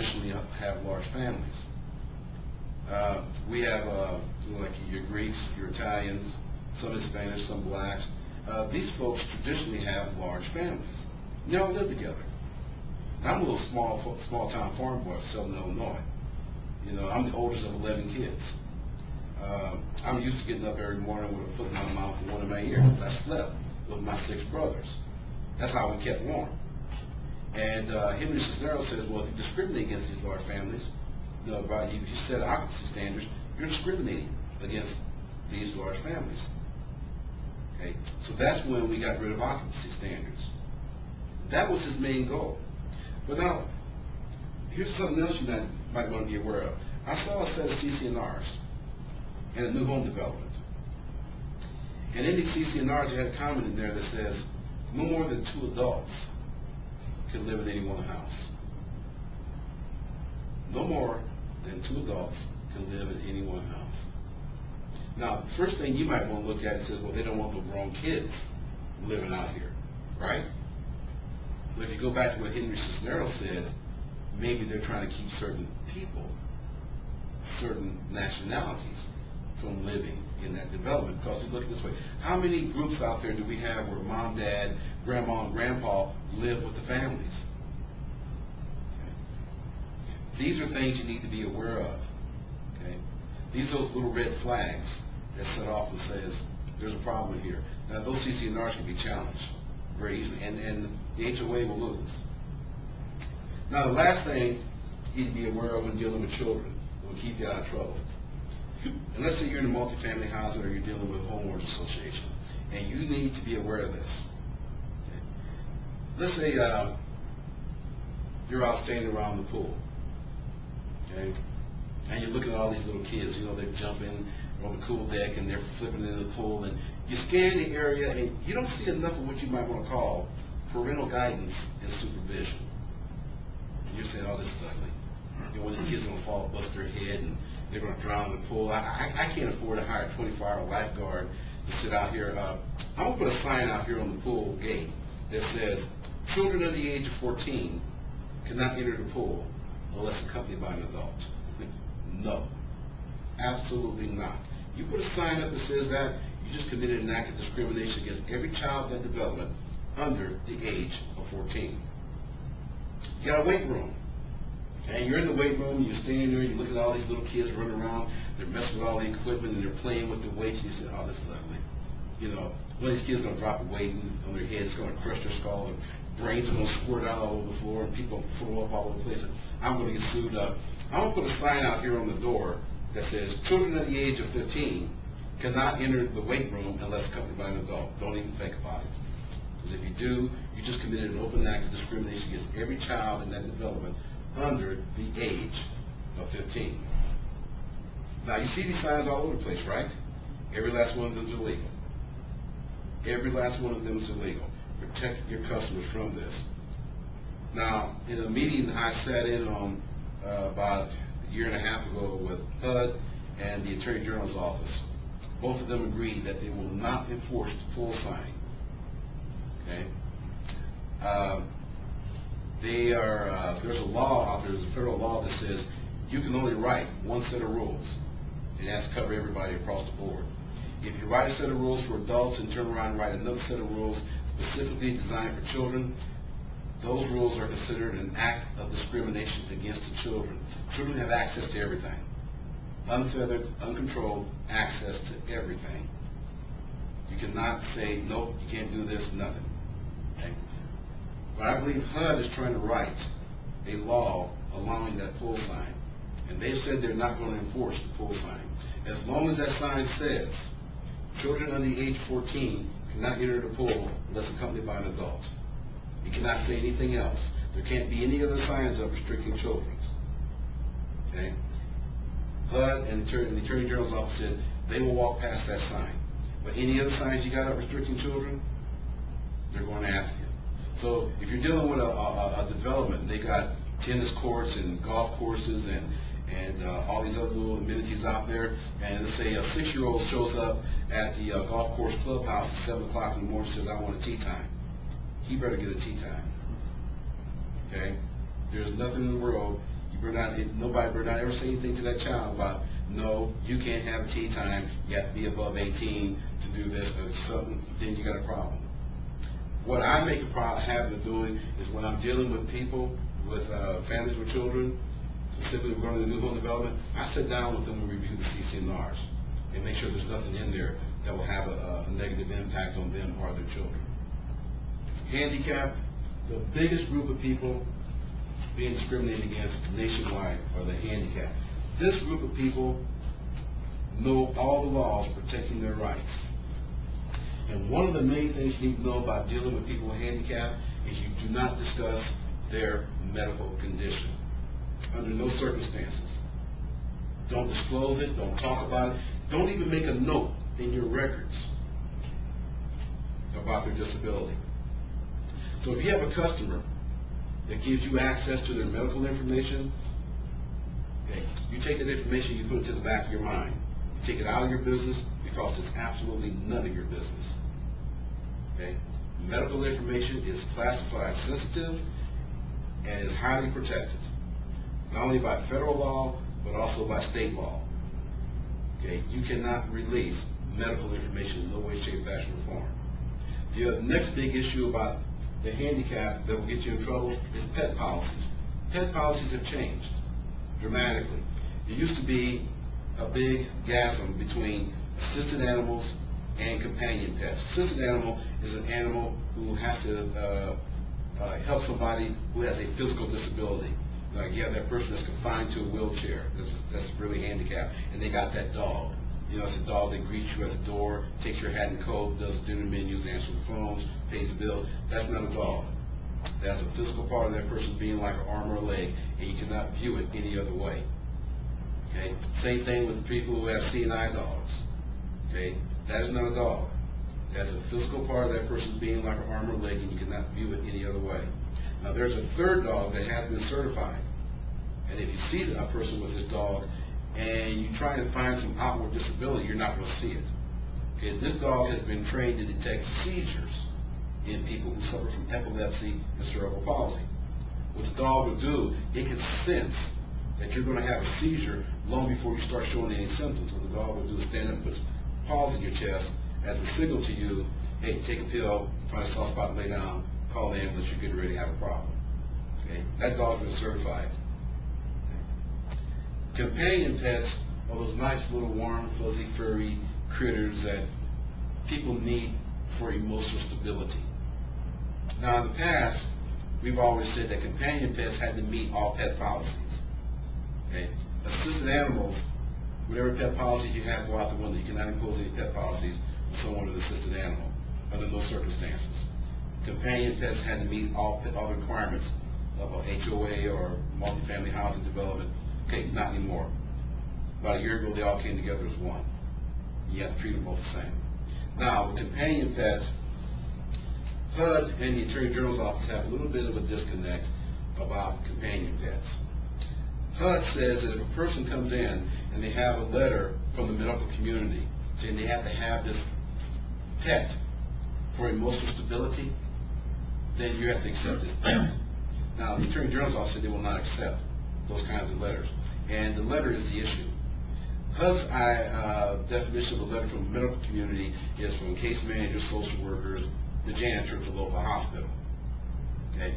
traditionally have large families. We have, like your Greeks, your Italians, some Hispanics, some blacks. These folks traditionally have large families. They all live together. I'm a little small town farm boy from Southern Illinois. I'm the oldest of 11 kids. I'm used to getting up every morning with a foot in my mouth and one in my ear. I slept with my 6 brothers. That's how we kept warm. And Henry Cisneros says, well, if you discriminate against these large families, if you set occupancy standards, you're discriminating against these large families. Okay, so that's when we got rid of occupancy standards. That was his main goal. But now, here's something else you might want to be aware of. I saw a set of CC&Rs in a new home development. And in these CC&Rs, you had a comment in there that says, no more than 2 adults can live in any one house. No more than 2 adults can live in any one house. Now, the first thing you might want to look at is, well, they don't want the wrong kids living out here, right? But if you go back to what Henry Cisneros said, maybe they're trying to keep certain people, certain nationalities, from living in that development. Because you look at this way, how many groups out there do we have where mom, dad, grandma, and grandpa live with the families? Okay. These are things you need to be aware of. Okay? These are those little red flags that set off and says, there's a problem here. Now, those CC&Rs can be challenged very easily, and the HOA will lose. Now, the last thing you need to be aware of when dealing with children that will keep you out of trouble. And let's say you're in a multifamily housing or you're dealing with a homeowners association, and you need to be aware of this. Okay. Let's say you're out standing around the pool, okay, and you're looking at all these little kids. They're jumping on the pool deck and they're flipping into the pool, and you scan the area and you don't see enough of what you might want to call parental guidance and supervision. And you're saying, oh, this is ugly. When these kids are going to fall, bust their head, and they're going to drown in the pool. I can't afford to hire a 24-hour lifeguard to sit out here. I'm going to put a sign out here on the pool gate that says, children under the age of 14 cannot enter the pool unless accompanied by an adult. No, absolutely not. You put a sign up that says that, you just committed an act of discrimination against every child in that development under the age of 14. You got a weight room. And you're in the weight room, you're standing there, you look at all these little kids running around, they're messing with all the equipment, and they're playing with the weights, and you say, oh, this is ugly. One of these kids is going to drop a weight on their head, it's going to crush their skull, and brains are going to squirt out all over the floor, and people throw up all over the place, and I'm going to get sued up. I'm going to put a sign out here on the door that says, children under the age of 15 cannot enter the weight room unless accompanied by an adult. Don't even think about it. Because if you do, you just committed an open act of discrimination against every child in that development under the age of 15. Now, you see these signs all over the place, right? Every last one of them is illegal. Every last one of them is illegal. Protect your customers from this. Now, in a meeting I sat in on about a year and a half ago with HUD and the Attorney General's office, both of them agreed that they will not enforce the pool sign. Okay? There's a law out there, there's a federal law that says you can only write one set of rules, and it has to cover everybody across the board. If you write a set of rules for adults and turn around and write another set of rules specifically designed for children, those rules are considered an act of discrimination against the children. Children have access to everything. Unfettered, uncontrolled access to everything. You cannot say, nope, you can't do this, nothing. Okay? But I believe HUD is trying to write a law allowing that pool sign. And they've said they're not going to enforce the pool sign. As long as that sign says, children under the age 14 cannot enter the pool unless accompanied by an adult. You cannot say anything else. There can't be any other signs up restricting children. Okay? HUD and the Attorney General's office said they will walk past that sign. But any other signs you got up restricting children, they're going after you. So if you're dealing with a development, they got tennis courts and golf courses and all these other little amenities out there, and let's say a 6-year-old shows up at the golf course clubhouse at 7 o'clock in the morning and says, I want a tea time. He better get a tea time. Okay? There's nothing in the world you nobody better not ever say anything to that child about, no, you can't have tea time, you have to be above 18 to do this or something, then you got a problem. What I make a habit of doing is when I'm dealing with people, with families with children, specifically we're going to new home development, I sit down with them and review the CC&Rs and make sure there's nothing in there that will have a negative impact on them or their children. Handicap, the biggest group of people being discriminated against nationwide are the handicapped. This group of people know all the laws protecting their rights. And one of the main things you need to know about dealing with people with handicap is you do not discuss their medical condition under no circumstances. Don't disclose it, don't talk about it, don't even make a note in your records about their disability. So if you have a customer that gives you access to their medical information, okay, you take that information, you put it to the back of your mind. You take it out of your business because it's absolutely none of your business. Okay? Medical information is classified sensitive and is highly protected, not only by federal law, but also by state law. Okay? You cannot release medical information in no way, shape, fashion, or form. The next big issue about the handicap that will get you in trouble is pet policies. Pet policies have changed dramatically. It used to be a big chasm between assisted animals and companion pets. Assisted animal is an animal who has to help somebody who has a physical disability. Like you have that person that's confined to a wheelchair, that's really handicapped, and they got that dog. You know, it's a dog that greets you at the door, takes your hat and coat, does the dinner menus, answers the phones, pays the bills. That's not a dog. That's a physical part of that person being like an arm or a leg, and you cannot view it any other way. Okay? Same thing with people who have C&I dogs. Okay? That is not a dog. That's a physical part of that person being like an arm or leg, and you cannot view it any other way. Now, there's a third dog that has been certified. And if you see a person with this dog, and you try to find some outward disability, you're not going to see it. Okay, this dog has been trained to detect seizures in people who suffer from epilepsy and cerebral palsy. What the dog will do, it can sense that you're going to have a seizure long before you start showing any symptoms. What the dog will do is stand up and put its paws in your chest as a signal to you, hey, take a pill, find a soft spot, lay down, call the ambulance, you're getting ready to have a problem. Okay, that dog's been certified. Companion pets are those nice little warm, fuzzy, furry critters that people need for emotional stability. Now in the past, we've always said that companion pets had to meet all pet policies. Okay? Assisted animals, whatever pet policies you have go out the window. You cannot impose any pet policies on someone with an assisted animal under no circumstances. Companion pets had to meet all requirements of a HOA or multifamily housing development. Okay, not anymore. About a year ago, they all came together as one. You have to treat them both the same. Now, with companion pets, HUD and the Attorney General's office have a little bit of a disconnect about companion pets. HUD says that if a person comes in and they have a letter from the medical community saying they have to have this pet for emotional stability, then you have to accept this pet. Now, the Attorney General's office said they will not accept those kinds of letters. And the letter is the issue. HUD's definition of a letter from the medical community is from case managers, social workers, the janitor at the local hospital. Okay?